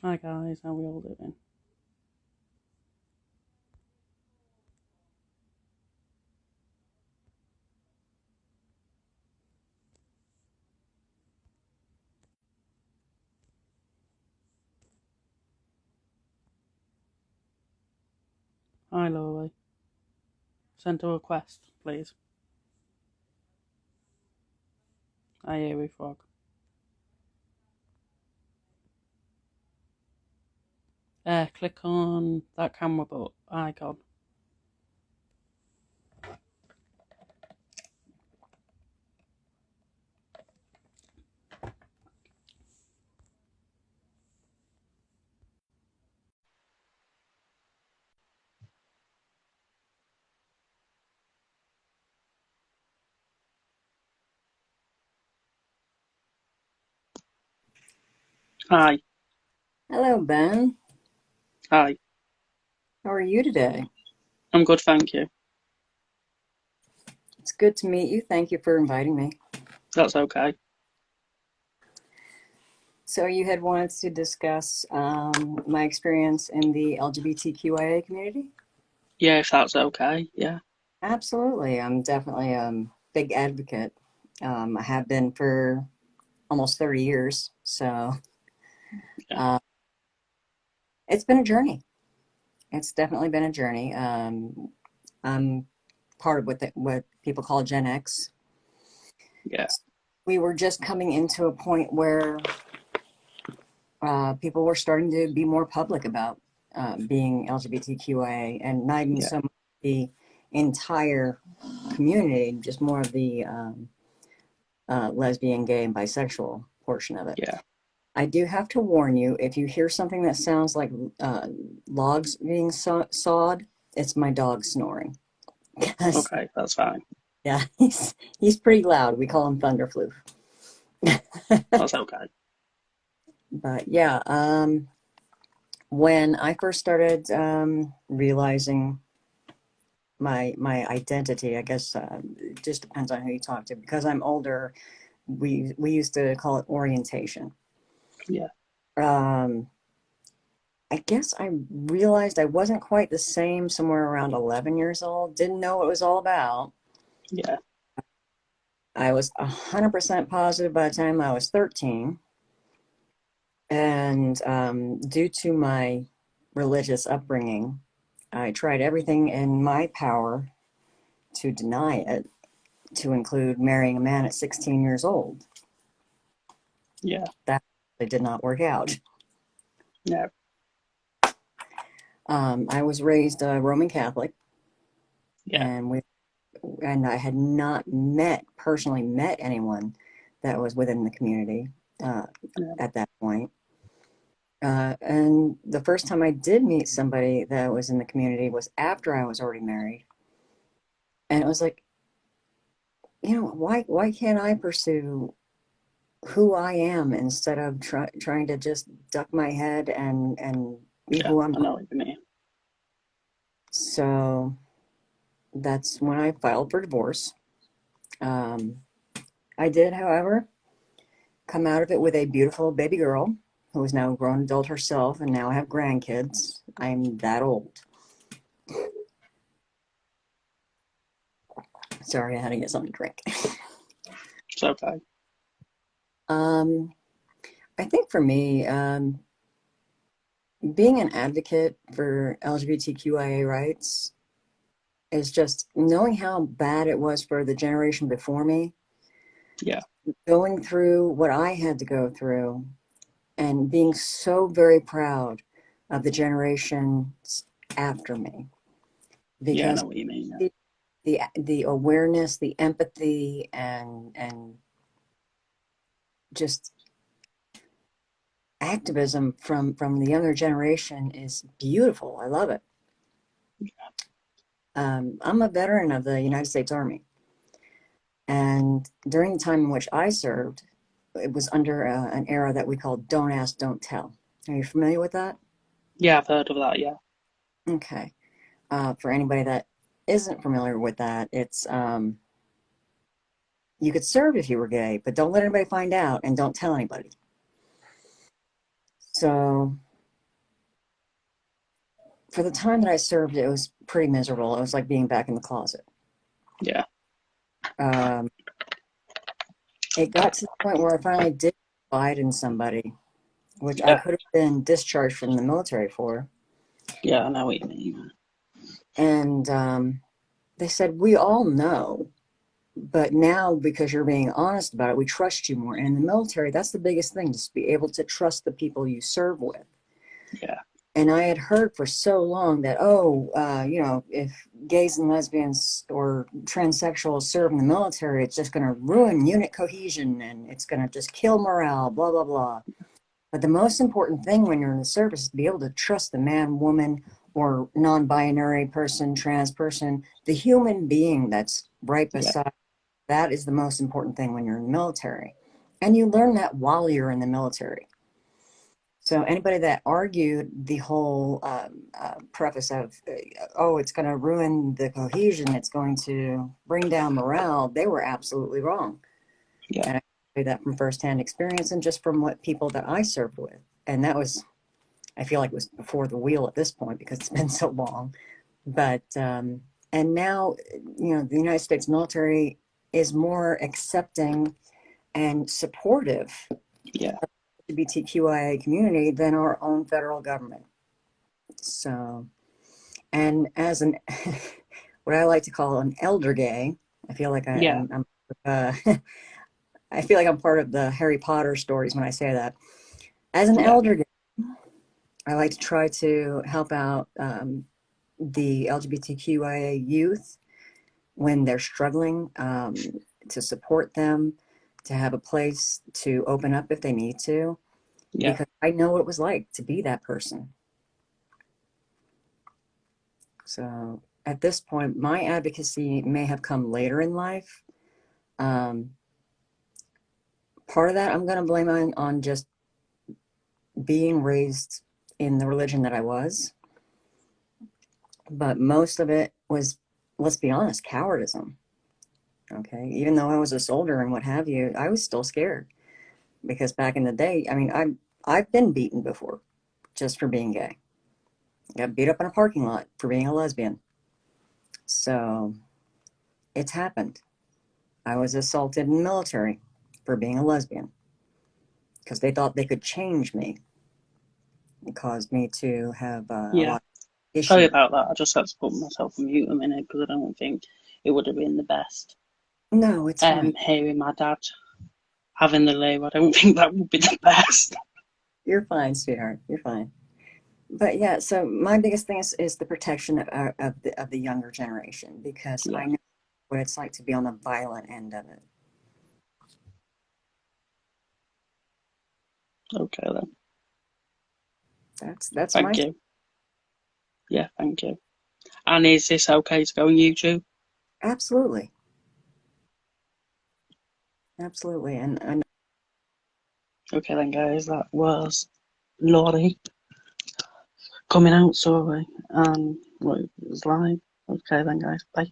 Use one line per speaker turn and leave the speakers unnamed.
Hi guys, how we all doing? Hi Lily. Send a request, please. Hi Eerie Frog. Click on that camera but icon. Hi.
Hello, Ben.
Hi.
How are you today?
I'm good, thank you.
It's good to meet you. Thank you for inviting me.
That's okay.
So, you had wanted to discuss my experience in the LGBTQIA community?
Yeah, if that's okay. Yeah.
Absolutely. I'm definitely a big advocate. I have been for almost 30 years. So,
Yeah.
uh, it's been a journey. It's definitely been a journey. I'm part of what people call Gen X.
Yeah.
We were just coming into a point where people were starting to be more public about being LGBTQIA, and not even
Yeah.
so much the entire community, just more of the lesbian, gay, and bisexual portion of it.
Yeah.
I do have to warn you, if you hear something that sounds like logs being sawed, it's my dog snoring. Because
Okay, that's fine.
yeah, he's pretty loud. We call him Thunderfloof.
That's okay.
But yeah, when I first started realizing my identity, I guess it just depends on who you talk to. Because I'm older, we used to call it orientation.
Yeah.
Um, I guess I realized I wasn't quite the same somewhere around 11 years old. Didn't know what it was all about.
Yeah.
I was 100% positive by the time I was 13. And due to my religious upbringing, I tried everything in my power to deny it, to include marrying a man at 16 years old.
Yeah.
That did not work out.
Yeah.
I was raised Roman Catholic,
Yeah.
and I had not personally met anyone that was within the community uh,
Yeah.
at that point. And the first time I did meet somebody that was in the community was after I was already married, and it was like, why can't I pursue who I am instead of trying to just duck my head and be
Yeah.
who I'm
I
not?
know what you mean.
So that's when I filed for divorce. Um, I did, however, come out of it with a beautiful baby girl who is now a grown adult herself, and now I have grandkids. I'm that old. Sorry, I had to get something to drink.
It's okay.
Um, I think for me, being an advocate for LGBTQIA rights is just knowing how bad it was for the generation before me,
Yeah.
going through what I had to go through, and being so very proud of the generations after me,
Yeah, I
because
know what you mean. Yeah.
the awareness, the empathy, and just activism from the younger generation is beautiful. I love it. I'm a veteran of the United States Army, and during the time in which I served, it was under an era that we called "Don't Ask, Don't Tell." Are you familiar with that?
Yeah, I've heard of that. Yeah.
Okay. For anybody that isn't familiar with that, it's you could serve if you were gay, but don't let anybody find out and don't tell anybody. So for the time that I served, it was pretty miserable. It was like being back in the closet.
Yeah.
Um, it got to the point where I finally did confide in somebody, which I
Yeah.
could have been discharged from the military for.
Yeah, I know what you mean.
And they said, we all know, but now because you're being honest about it, we trust you more. And in the military, that's the biggest thing, just be able to trust the people you serve with.
Yeah.
And I had heard for so long that, oh, if gays and lesbians or transsexuals serve in the military, it's just going to ruin unit cohesion and it's going to just kill morale, blah, blah, blah. But the most important thing when you're in the service is to be able to trust the man, woman, or non-binary person, trans person, the human being that's right
Yeah.
beside. That is the most important thing when you're in the military. And you learn that while you're in the military. So anybody that argued the whole preface of, oh, it's going to ruin the cohesion, it's going to bring down morale, they were absolutely wrong.
Yeah.
And I say that from firsthand experience and just from what people that I served with. And that was, I feel like it was before the wheel at this point because it's been so long. But, and now, the United States military is more accepting and supportive
Yeah.
LGBTQIA community than our own federal government. So, and as an, what I like to call an elder gay, I feel like
Yeah.
I'm I feel like I'm part of the Harry Potter stories when I say that. As an
Yeah.
elder gay, I like to try to help out the LGBTQIA youth when they're struggling, to support them, to have a place to open up if they need to,
Yeah.
because I know what it was like to be that person. So at this point, my advocacy may have come later in life. Um, Part of that I'm going to blame on just being raised in the religion that I was. But most of it was, let's be honest, cowardism. Okay. Even though I was a soldier and what have you, I was still scared because back in the day, I mean, I've been beaten before just for being gay. I got beat up in a parking lot for being a lesbian. So it's happened. I was assaulted in the military for being a lesbian because they thought they could change me. It caused me to have a
Yeah.
lot of
Sorry
issues.
about that. I just had to put myself on mute a minute because I don't think it would have been the best.
No, it's fine.
Hearing my dad having the loo, I don't think that would be the best.
You're fine, sweetheart. You're fine. But yeah, so my biggest thing is the protection of the younger generation because
Yeah.
I know what it's like to be on the violent end of it.
Okay then.
That's my
Thank you. Yeah, thank you. And is this okay to go on YouTube?
absolutely, absolutely, and
Okay then, guys. That was Laurie coming out, sorry. It was live. Okay then, guys. Bye.